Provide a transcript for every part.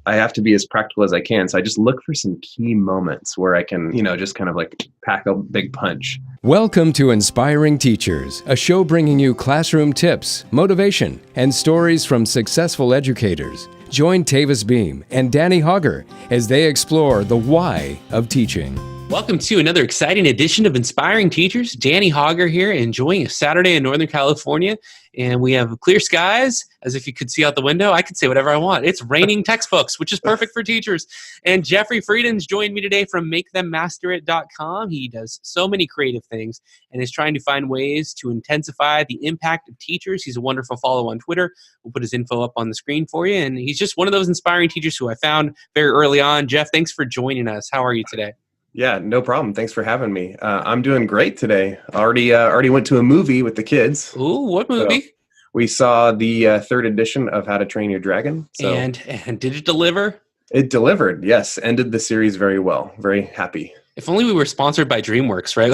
I have to be as practical as I can. So I just look for some key moments where I can, just kind of like pack a big punch. Welcome to Inspiring Teachers, a show bringing you classroom tips, motivation, and stories from successful educators. Join Tavis Beam and Danny Hogger as they explore the why of teaching. Welcome to another exciting edition of Inspiring Teachers. Danny Hogger here, enjoying a Saturday in Northern California. And we have clear skies, as if you could see out the window. I could say whatever I want. It's raining textbooks, which is perfect for teachers. And Jeffery Frieden's joined me today from MakeThemMasterIt.com. He does so many creative things and is trying to find ways to intensify the impact of teachers. He's a wonderful follow on Twitter. We'll put his info up on the screen for you. And he's just one of those inspiring teachers who I found very early on. Jeff, thanks for joining us. How are you today? Yeah, no problem. Thanks for having me. I'm doing great today. Already went to a movie with the kids. Ooh, what movie? So we saw the third edition of How to Train Your Dragon. So and did it deliver? It delivered, yes. Ended the series very well. Very happy. If only we were sponsored by DreamWorks, right?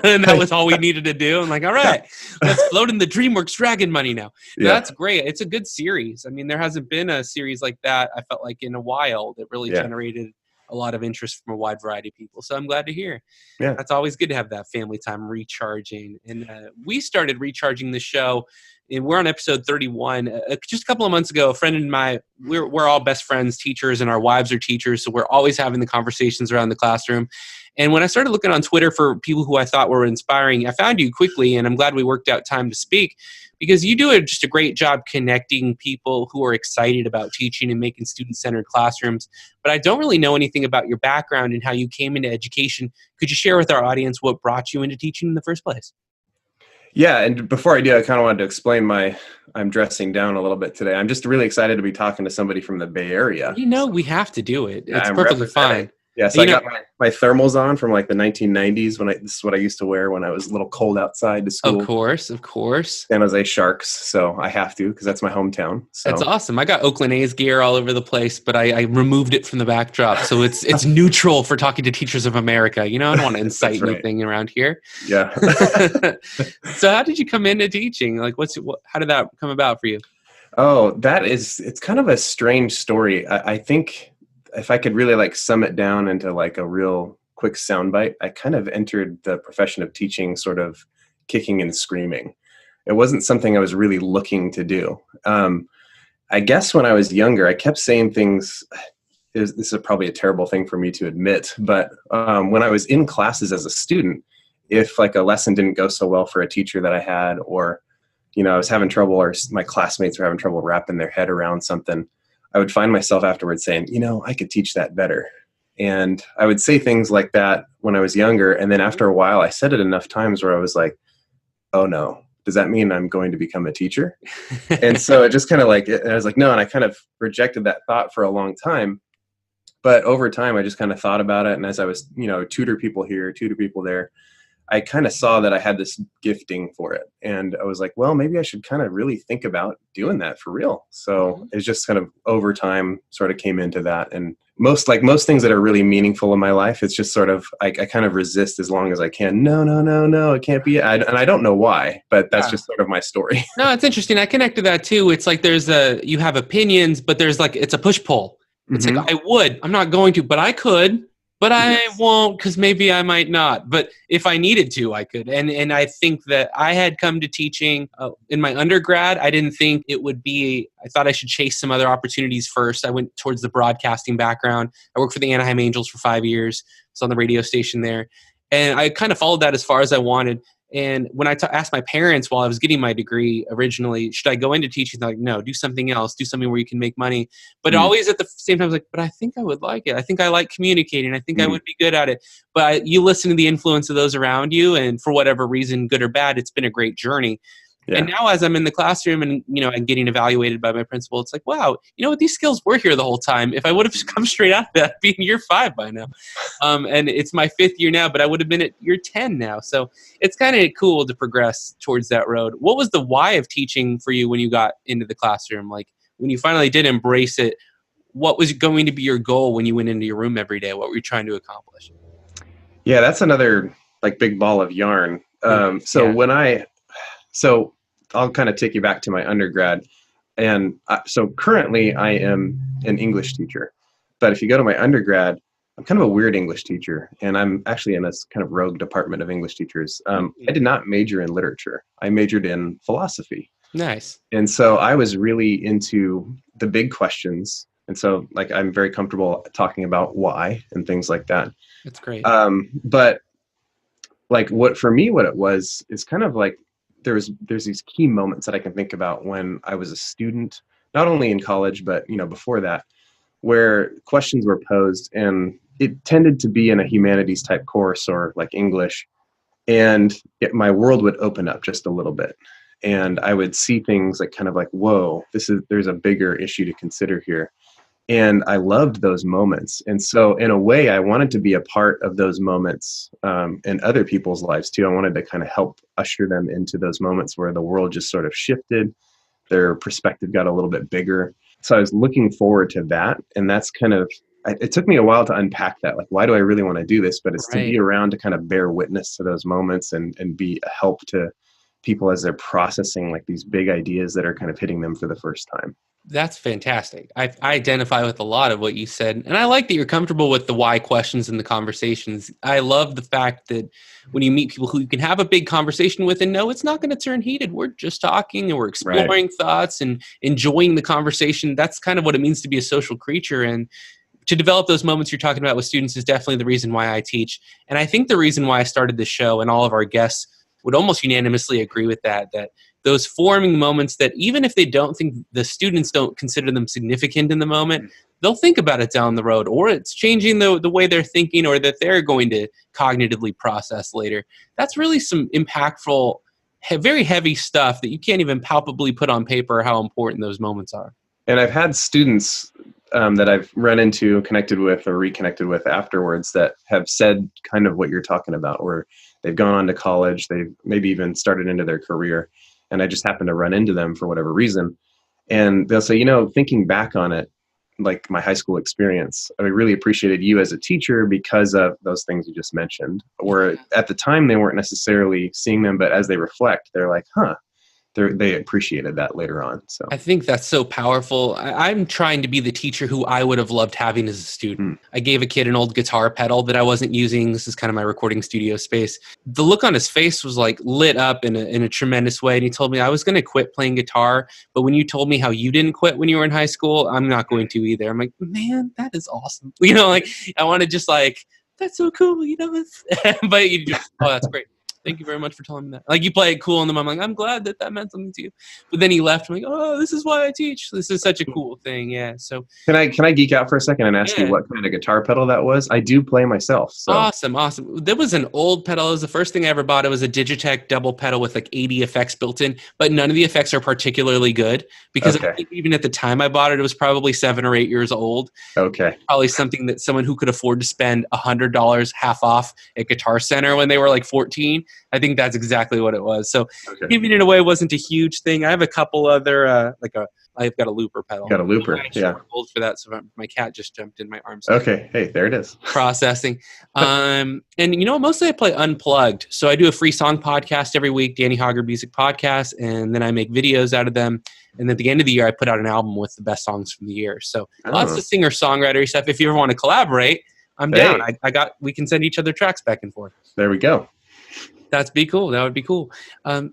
And that was all we needed to do. I'm like, all right, let's float in the DreamWorks Dragon money now. Yeah. That's great. It's a good series. I mean, there hasn't been a series like that, I felt like, in a while that really generated a lot of interest from a wide variety of people. So I'm glad to hear. Yeah. That's always good to have that family time recharging. And we started recharging the show, and we're on episode 31. Just a couple of months ago, a friend and I, we're all best friends, teachers, and our wives are teachers. So we're always having the conversations around the classroom. And when I started looking on Twitter for people who I thought were inspiring, I found you quickly, and I'm glad we worked out time to speak, because you do just a great job connecting people who are excited about teaching and making student-centered classrooms. But I don't really know anything about your background and how you came into education. Could you share with our audience what brought you into teaching in the first place? Yeah, and before I do, I kind of wanted to explain I'm dressing down a little bit today. I'm just really excited to be talking to somebody from the Bay Area. We have to do it. It's perfectly fine. Yeah, so I got my thermals on from like the 1990s this is what I used to wear when I was a little cold outside to school. Of course. San Jose Sharks, so I have to because that's my hometown. So. That's awesome. I got Oakland A's gear all over the place, but I removed it from the backdrop, so it's neutral for talking to teachers of America. I don't want to incite anything around here. Yeah. So how did you come into teaching? Like, how did that come about for you? Oh, it's kind of a strange story. I think if I could really sum it down into a real quick soundbite, I kind of entered the profession of teaching sort of kicking and screaming. It wasn't something I was really looking to do. I guess when I was younger, I kept saying things. This is probably a terrible thing for me to admit, but when I was in classes as a student, if a lesson didn't go so well for a teacher that I had, or I was having trouble, or my classmates were having trouble wrapping their head around something, I would find myself afterwards saying, I could teach that better. And I would say things like that when I was younger. And then after a while, I said it enough times where I was like, oh no, does that mean I'm going to become a teacher? And so it just kind of I was like, no. And I kind of rejected that thought for a long time. But over time, I just kind of thought about it. And as I was, tutor people here, tutor people there, I kind of saw that I had this gifting for it. And I was like, well, maybe I should kind of really think about doing that for real. So it's just kind of over time sort of came into that. And most things that are really meaningful in my life, it's just sort of, I kind of resist as long as I can. No, it can't be. And I don't know why, but that's just sort of my story. No, it's interesting. I connect to that too. It's like you have opinions, but there's it's a push-pull. It's I'm not going to, but I could. But I won't, because maybe I might not. But if I needed to, I could. And I think that I had come to teaching in my undergrad. I didn't think it would be, I thought I should chase some other opportunities first. I went towards the broadcasting background. I worked for the Anaheim Angels for 5 years. I was on the radio station there. And I kind of followed that as far as I wanted. And when I asked my parents while I was getting my degree originally, should I go into teaching? They're like, no, do something else. Do something where you can make money. But always at the same time, I was like, but I think I would like it. I think I like communicating. I think I would be good at it. But you listen to the influence of those around you, and for whatever reason, good or bad, it's been a great journey. Yeah. And now as I'm in the classroom and, I'm getting evaluated by my principal, it's like, wow, these skills were here the whole time. If I would have just come straight out of that, I'd be in year 5 by now. And it's my 5th year now, but I would have been at year 10 now. So it's kind of cool to progress towards that road. What was the why of teaching for you when you got into the classroom? Like when you finally did embrace it, what was going to be your goal when you went into your room every day? What were you trying to accomplish? Yeah, that's another big ball of yarn. So I'll kind of take you back to my undergrad. And so currently I am an English teacher, but if you go to my undergrad, I'm kind of a weird English teacher, and I'm actually in this kind of rogue department of English teachers. I did not major in literature. I majored in philosophy. Nice. And so I was really into the big questions. And so like I'm very comfortable talking about why and things like that. That's great. But like what for me, what it was is kind of like there's these key moments that I can think about when I was a student, not only in college, but before that, where questions were posed, and it tended to be in a humanities type course or like English, and my world would open up just a little bit, and I would see things like kind of like, whoa, there's a bigger issue to consider here. And I loved those moments. And so in a way, I wanted to be a part of those moments in other people's lives too. I wanted to kind of help usher them into those moments where the world just sort of shifted, their perspective got a little bit bigger. So I was looking forward to that. And that's kind of, it took me a while to unpack that. Like, why do I really want to do this? But it's to be around to kind of bear witness to those moments and be a help to people as they're processing like these big ideas that are kind of hitting them for the first time. That's fantastic. I identify with a lot of what you said. And I like that you're comfortable with the why questions in the conversations. I love the fact that when you meet people who you can have a big conversation with and know it's not going to turn heated, we're just talking and we're exploring thoughts and enjoying the conversation. That's kind of what it means to be a social creature. And to develop those moments you're talking about with students is definitely the reason why I teach. And I think the reason why I started this show, and all of our guests would almost unanimously agree with that those forming moments that even if they don't think, the students don't consider them significant in the moment, they'll think about it down the road, or it's changing the way they're thinking or that they're going to cognitively process later. That's really some impactful, very heavy stuff that you can't even palpably put on paper how important those moments are. And I've had students that I've run into, connected with, or reconnected with afterwards that have said kind of what you're talking about, where they've gone on to college, they've maybe even started into their career, and I just happen to run into them for whatever reason. And they'll say, thinking back on it, like my high school experience, I really appreciated you as a teacher because of those things you just mentioned. Or at the time, they weren't necessarily seeing them, but as they reflect, they're like, they appreciated that later on. So I think that's so powerful. I'm trying to be the teacher who I would have loved having as a student. I gave a kid an old guitar pedal that I wasn't using. This is kind of my recording studio space. The look on his face was like lit up in a tremendous way. And he told me I was going to quit playing guitar. But when you told me how you didn't quit when you were in high school, I'm not going to either. I'm like, man, that is awesome. I want to just like, that's so cool. But you just, oh, that's great. Thank you very much for telling me that. Like, you play it cool, and then I'm like, I'm glad that meant something to you. But then he left. I'm like, oh, this is why I teach. This is such a cool thing. Yeah. So can I geek out for a second and ask you what kind of guitar pedal that was? I do play myself. So awesome. There was an old pedal. It was the first thing I ever bought. It was a Digitech double pedal with like 80 effects built in, but none of the effects are particularly good because I think even at the time I bought it, it was probably 7 or 8 years old. Okay. Probably something that someone who could afford to spend $100 half off at Guitar Center when they were like 14. I think that's exactly what it was. So giving it away wasn't a huge thing. I have a couple other, I've got a looper pedal. Got a looper, yeah. Old for that, so my cat just jumped in my arms. Okay, hey, there it is. Processing. And mostly I play unplugged. So I do a free song podcast every week, Danny Hogger Music Podcast, and then I make videos out of them. And at the end of the year, I put out an album with the best songs from the year. So lots of singer-songwriter stuff. If you ever want to collaborate, I'm down. We can send each other tracks back and forth. There we go. That would be cool.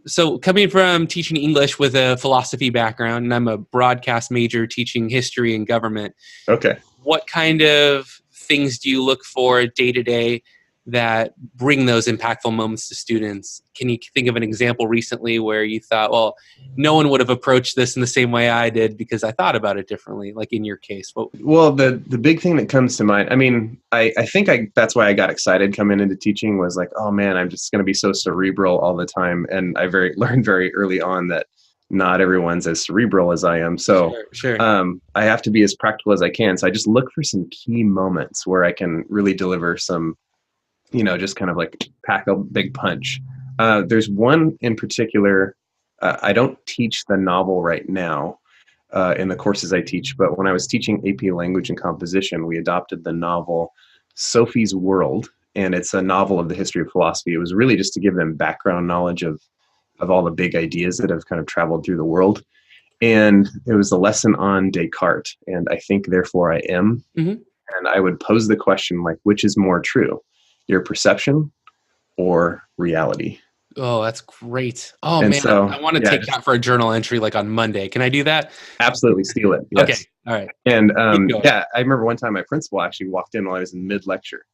So coming from teaching English with a philosophy background, and I'm a broadcast major teaching history and government. Okay. What kind of things do you look for day to day that bring those impactful moments to students? Can you think of an example recently where you thought, well, no one would have approached this in the same way I did because I thought about it differently, like in your case? Well, the big thing that comes to mind, I mean, I think that's why I got excited coming into teaching, was like, oh man, I'm just going to be so cerebral all the time. And I learned very early on that not everyone's as cerebral as I am. So sure. I have to be as practical as I can. So I just look for some key moments where I can really deliver some, just kind of like pack a big punch. There's one in particular. I don't teach the novel right now in the courses I teach, but when I was teaching AP Language and Composition, we adopted the novel Sophie's World, and it's a novel of the history of philosophy. It was really just to give them background knowledge of all the big ideas that have kind of traveled through the world. And it was a lesson on Descartes, and I think, therefore I am. Mm-hmm. And I would pose the question, like, which is more true, your perception or reality? Oh, that's great. Oh And man, so, I want to yeah, take just that for a journal entry like on Monday. Can I do that? absolutely steal it. Okay. Yes. All right. And Keep going. yeah, I remember one time my principal actually walked in while I was in mid lecture,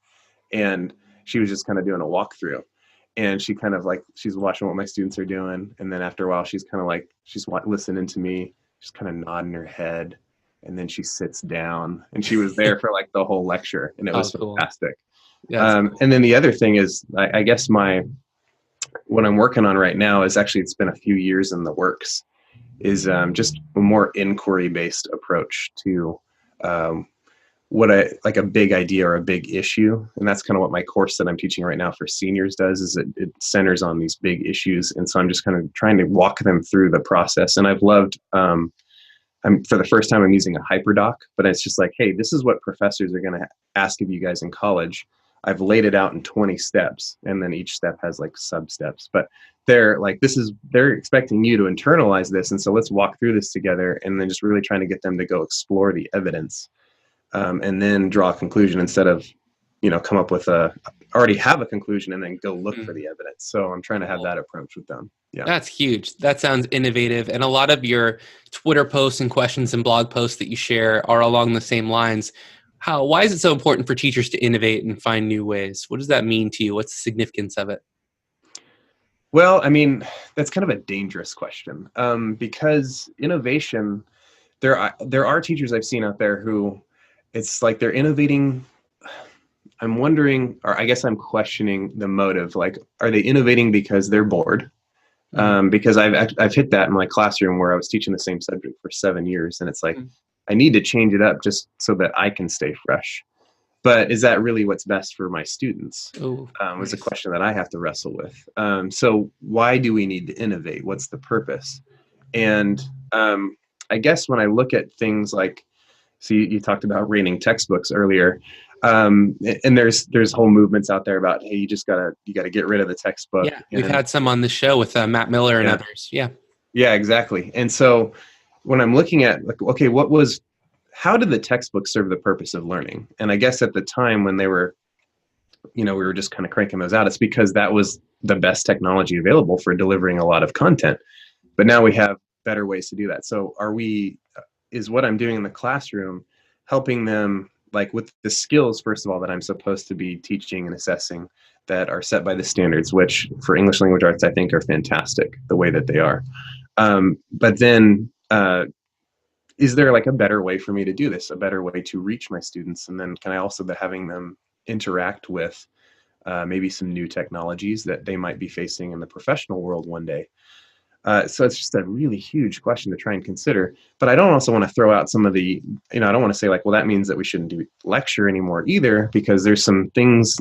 and she was just kind of doing a walkthrough. And she kind of like, she's watching what my students are doing. And then after a while, she's kind of like, she's listening to me, she's kind of nodding her head. And then she sits down, and she was there for like the whole lecture. And it Oh, was cool. fantastic. That's cool. And then the other thing is, I guess what I'm working on right now is actually, it's been a few years in the works, is just a more inquiry based approach to um, what like a big idea or a big issue. And that's kind of what my course that I'm teaching right now for seniors does, is it centers on these big issues. And so I'm just kind of trying to walk them through the process. And I've loved, for the first time, I'm using a hyperdoc, but it's just like, hey, this is what professors are going to ask of you guys in college. I've laid it out in 20 steps, and then each step has like sub steps, but they're like, they're expecting you to internalize this. And so let's walk through this together, and then just really trying to get them to go explore the evidence, and then draw a conclusion, instead of, come up with already have a conclusion and then go look for the evidence. So I'm trying to have that approach with them. Yeah. That's huge. That sounds innovative. And a lot of your Twitter posts and questions and blog posts that you share are along the same lines. Why is it so important for teachers to innovate and find new ways? What does that mean to you? What's the significance of it? Well, I mean, that's kind of a dangerous question, because innovation, there are teachers I've seen out there who, it's like they're innovating. I'm wondering, or I guess I'm questioning the motive. Like, are they innovating because they're bored? Because I've hit that in my classroom where I was teaching the same subject for 7 years, and it's like, I need to change it up just so that I can stay fresh. But is that really what's best for my students? Is a question that I have to wrestle with. So why do we need to innovate? What's the purpose? And I guess when I look at things like, so you talked about rating textbooks earlier, and there's whole movements out there about, hey, you gotta get rid of the textbook. Yeah, we've had some on the show with Matt Miller and others. Yeah, exactly. And so when I'm looking at, like, okay, how did the textbook serve the purpose of learning? And I guess at the time when they were, we were just kind of cranking those out, it's because that was the best technology available for delivering a lot of content. But now we have better ways to do that. So is what I'm doing in the classroom helping them, like, with the skills, first of all, that I'm supposed to be teaching and assessing, that are set by the standards, which for English language arts, I think, are fantastic the way that they are. But then, is there like a better way for me to do this, a better way to reach my students? And then can I also be having them interact with maybe some new technologies that they might be facing in the professional world one day? So it's just a really huge question to try and consider. But I don't also want to throw out some of the, I don't want to say like, well, that means that we shouldn't do lecture anymore either, because there's times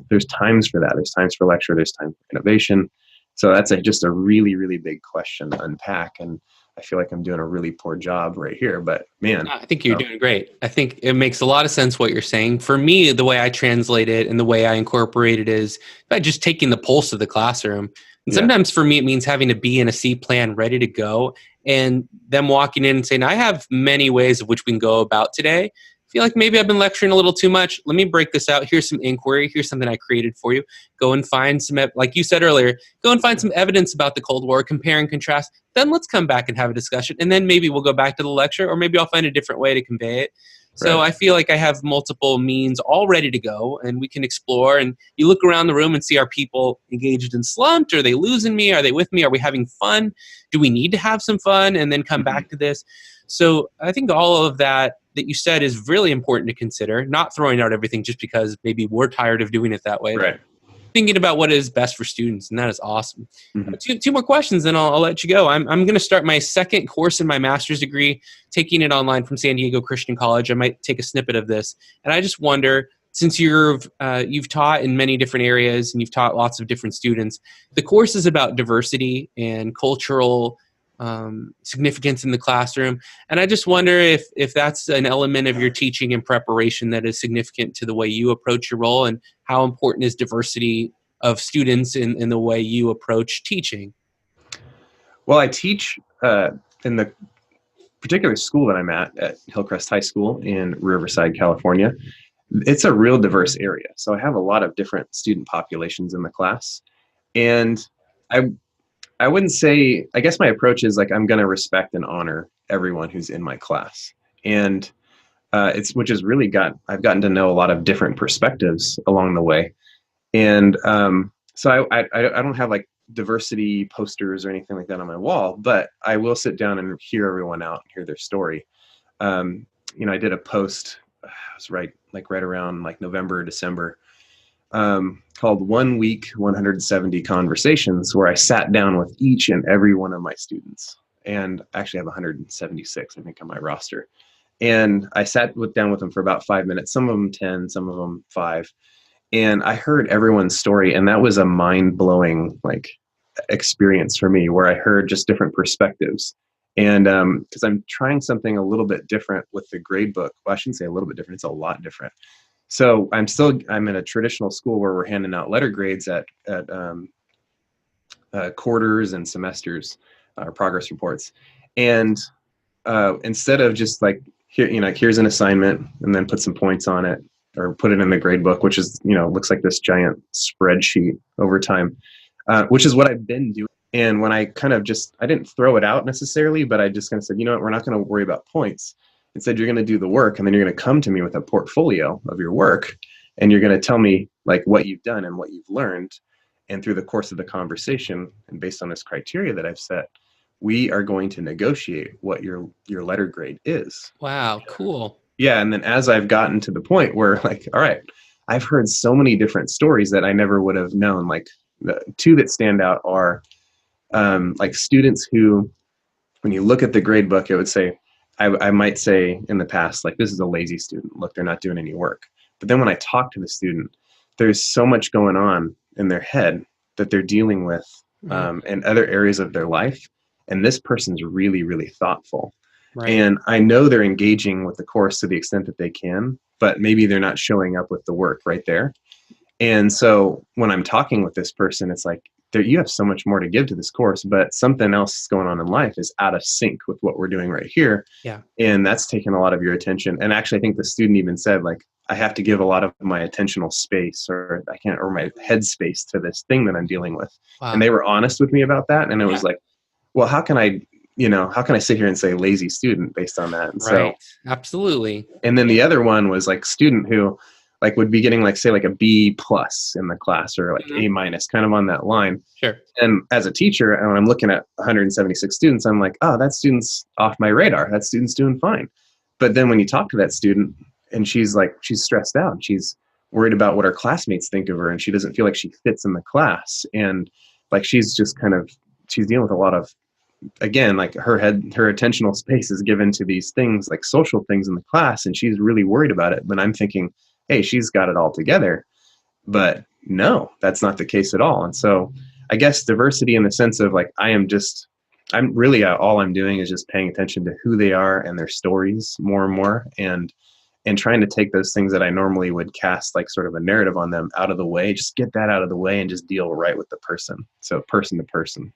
for that. There's times for lecture, there's time for innovation. So that's just a really, really big question to unpack. And I feel like I'm doing a really poor job right here, but man. I think you're doing great. I think it makes a lot of sense what you're saying. For me, the way I translate it and the way I incorporate it is by just taking the pulse of the classroom. And sometimes for me, it means having to be in a C plan ready to go, and them walking in and saying, I have many ways of which we can go about today. I feel like maybe I've been lecturing a little too much. Let me break this out. Here's some inquiry. Here's something I created for you. Go and find some, like you said earlier, go and find some evidence about the Cold War, compare and contrast. Then let's come back and have a discussion. And then maybe we'll go back to the lecture, or maybe I'll find a different way to convey it. So I feel like I have multiple means all ready to go, and we can explore. And you look around the room and see, are people engaged and slumped? Are they losing me? Are they with me? Are we having fun? Do we need to have some fun and then come back to this? So I think all of that you said is really important to consider, not throwing out everything just because maybe we're tired of doing it that way. Right. Thinking about what is best for students, and that is awesome. Two more questions, then I'll let you go. I'm going to start my second course in my master's degree, taking it online from San Diego Christian College. I might take a snippet of this, and I just wonder, since you've taught in many different areas and you've taught lots of different students, the course is about diversity and cultural significance in the classroom. And I just wonder if that's an element of your teaching and preparation that is significant to the way you approach your role, and how important is diversity of students in the way you approach teaching? Well, I teach in particular school that I'm at Hillcrest High School in Riverside, California, it's a real diverse area. So I have a lot of different student populations in the class. And I I wouldn't say, I guess my approach is like I'm going to respect and honor everyone who's in my class. And it's which has really I've gotten to know a lot of different perspectives along the way. And so I don't have like diversity posters or anything like that on my wall, but I will sit down and hear everyone out, hear their story. I did a post, it was right around like November, December, called 1 Week, 170 Conversations, where I sat down with each and every one of my students. And I actually have 176, I think, on my roster. And I down with them for about 5 minutes, some of them 10, some of them 5. And I heard everyone's story, and that was a mind-blowing experience for me, where I heard just different perspectives. And because I'm trying something a little bit different with the grade book. Well, I shouldn't say a little bit different, it's a lot different. So I'm in a traditional school where we're handing out letter grades at quarters and semesters, or progress reports. And instead of just here's an assignment and then put some points on it, or put it in the grade book, which is, looks like this giant spreadsheet over time, which is what I've been doing. And when I I didn't throw it out necessarily, but I just kind of said, we're not going to worry about points. Instead, you're going to do the work, and then you're going to come to me with a portfolio of your work, and you're going to tell me what you've done and what you've learned. And through the course of the conversation, and based on this criteria that I've set, we are going to negotiate what your letter grade is. Wow, cool. Yeah, and then as I've gotten to the point where all right, I've heard so many different stories that I never would have known. The two that stand out are students who, when you look at the grade book, it would say, I might say in the past, this is a lazy student. Look, they're not doing any work. But then when I talk to the student, there's so much going on in their head that they're dealing with in other areas of their life. And this person's really, really thoughtful. Right. And I know they're engaging with the course to the extent that they can, but maybe they're not showing up with the work right there. And so when I'm talking with this person, it's you have so much more to give to this course, but something else going on in life is out of sync with what we're doing right here. Yeah. And that's taken a lot of your attention. And actually, I think the student even said, I have to give a lot of my attentional space, or my head space to this thing that I'm dealing with. Wow. And they were honest with me about that. And it was well, how can I sit here and say lazy student based on that? And right. So, absolutely. And then the other one was student who would be getting say a B+ in the class, or A-, kind of on that line. Sure. And as a teacher, and when I'm looking at 176 students, I'm oh, that student's off my radar. That student's doing fine. But then when you talk to that student, and she's stressed out, she's worried about what her classmates think of her, and she doesn't feel like she fits in the class. And she's just she's dealing with a lot of, again, her attentional space is given to these things, social things in the class, and she's really worried about it. But I'm thinking, hey, she's got it all together. But no, that's not the case at all. And so I guess diversity in the sense of I'm really, all I'm doing is just paying attention to who they are and their stories more and more, and trying to take those things that I normally would cast sort of a narrative on them out of the way, just get that out of the way and just deal right with the person. So person to person.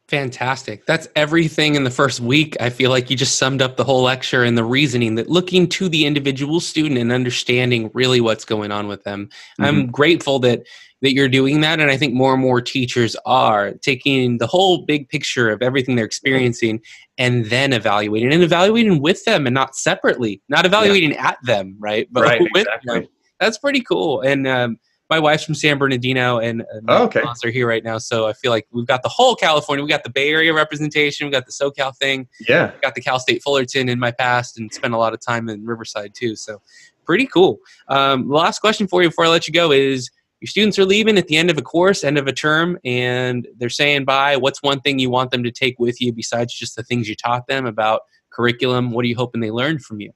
Fantastic. That's everything in the first week. I feel like you just summed up the whole lecture and the reasoning, that looking to the individual student and understanding really what's going on with them. Mm-hmm. I'm grateful that you're doing that. And I think more and more teachers are taking the whole big picture of everything they're experiencing and then evaluating with them, and not separately, not evaluating at them, right? But with them. That's pretty cool. And my wife's from San Bernardino, and my in-laws are here right now. So I feel like we've got the whole California. We got the Bay Area representation. We got the SoCal thing. Yeah. Got the Cal State Fullerton in my past, and spent a lot of time in Riverside too. So pretty cool. The last question for you before I let you go is, your students are leaving at the end of a course, end of a term, and they're saying bye. What's one thing you want them to take with you besides just the things you taught them about curriculum? What are you hoping they learned from you?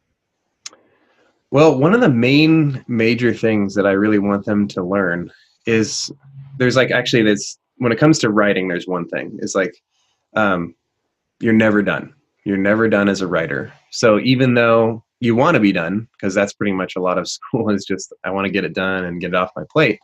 Well, one of the major things that I really want them to learn is there's when it comes to writing, there's one thing is you're never done. You're never done as a writer. So even though you want to be done, because that's pretty much a lot of school is just, I want to get it done and get it off my plate.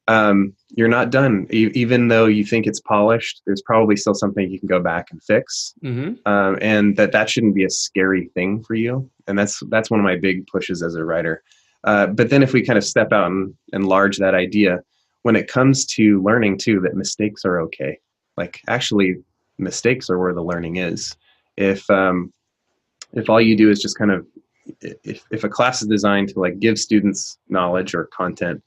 you're not done. Even though you think it's polished, there's probably still something you can go back and fix. Mm-hmm. And that shouldn't be a scary thing for you. And that's one of my big pushes as a writer. But then if we kind of step out and enlarge that idea, when it comes to learning too, that mistakes are okay. Like actually mistakes are where the learning is. If all you do is just kind of, if a class is designed to like give students knowledge or content,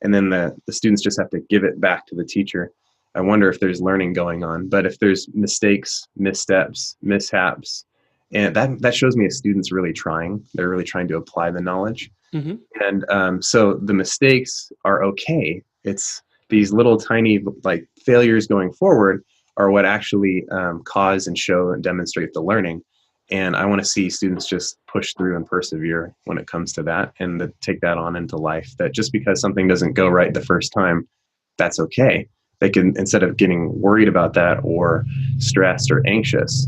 and then the students just have to give it back to the teacher, I wonder if there's learning going on. But if there's mistakes, missteps, mishaps, and that shows me a student's really trying. They're really trying to apply the knowledge. Mm-hmm. And so the mistakes are okay. It's these little tiny like failures going forward are what actually cause and show and demonstrate the learning. And I want to see students just push through and persevere when it comes to that, and take that on into life. That just because something doesn't go right the first time, that's okay. They can, instead of getting worried about that or stressed or anxious,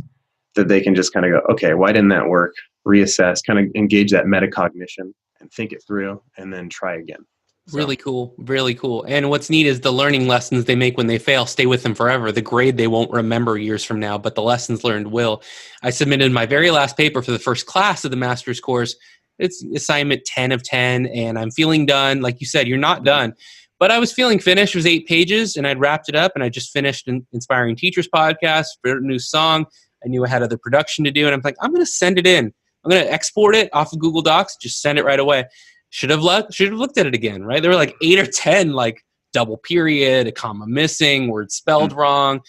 that they can just kind of go, okay, why didn't that work? Reassess, kind of engage that metacognition and think it through, and then try again. So. Really cool. Really cool. And what's neat is the learning lessons they make when they fail stay with them forever. The grade they won't remember years from now, but the lessons learned will. I submitted my very last paper for the first class of the master's course. It's assignment 10 of 10, and I'm feeling done. Like you said, you're not done. But I was feeling finished. It was 8 pages, and I'd wrapped it up, and I just finished an Inspiring Teachers podcast, wrote a new song. I knew I had other production to do, and I'm like, I'm going to send it in. I'm going to export it off of Google Docs, just send it right away. Should have looked at it again, right? There were like 8 or 10, like double period, a comma missing, word spelled wrong.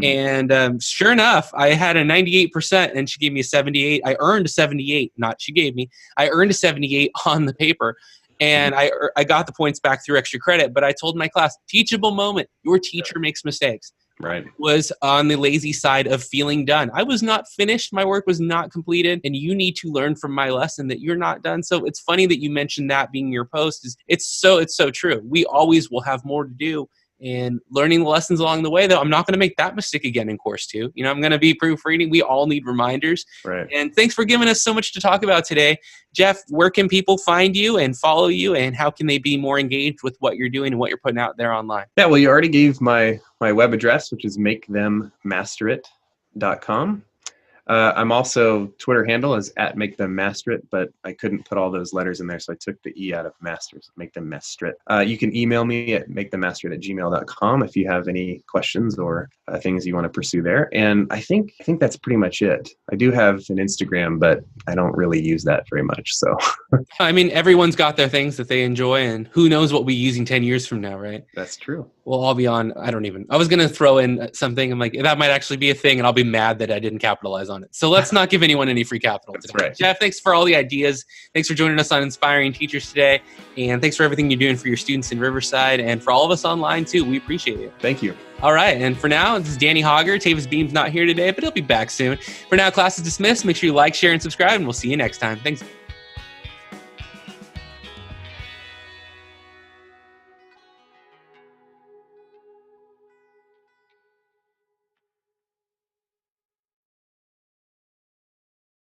And sure enough, I had a 98% and she gave me a 78. I earned a 78, not she gave me. I earned a 78 on the paper. And I got the points back through extra credit. But I told my class, teachable moment. Your teacher makes mistakes. Right. Was on the lazy side of feeling done. I was not finished. My work was not completed. And you need to learn from my lesson that you're not done. So it's funny that you mentioned that being your post. It's so true. We always will have more to do. And learning the lessons along the way, though, I'm not going to make that mistake again in course 2. You know, I'm going to be proofreading. We all need reminders. Right. And thanks for giving us so much to talk about today. Jeff, where can people find you and follow you, and how can they be more engaged with what you're doing and what you're putting out there online? Yeah, well, you already gave my web address, which is makethemmasterit.com. I'm also, Twitter handle is @makethemmasterit, but I couldn't put all those letters in there, so I took the E out of master, so make them masterit. You can email me at makethemmasterit@gmail.com if you have any questions or things you want to pursue there. And I think that's pretty much it. I do have an Instagram, but I don't really use that very much. So I mean, everyone's got their things that they enjoy, and who knows what we'll be using 10 years from now, right? That's true. We'll all be on, I was going to throw in something. I'm like, that might actually be a thing, and I'll be mad that I didn't capitalize on it. So let's not give anyone any free capital today. That's right. Jeff, thanks for all the ideas. Thanks for joining us on Inspiring Teachers today. And thanks for everything you're doing for your students in Riverside and for all of us online too. We appreciate it. Thank you. All right. And for now, this is Danny Hogger. Tavis Beam's not here today, but he'll be back soon. For now, class is dismissed. Make sure you like, share, and subscribe, and we'll see you next time. Thanks.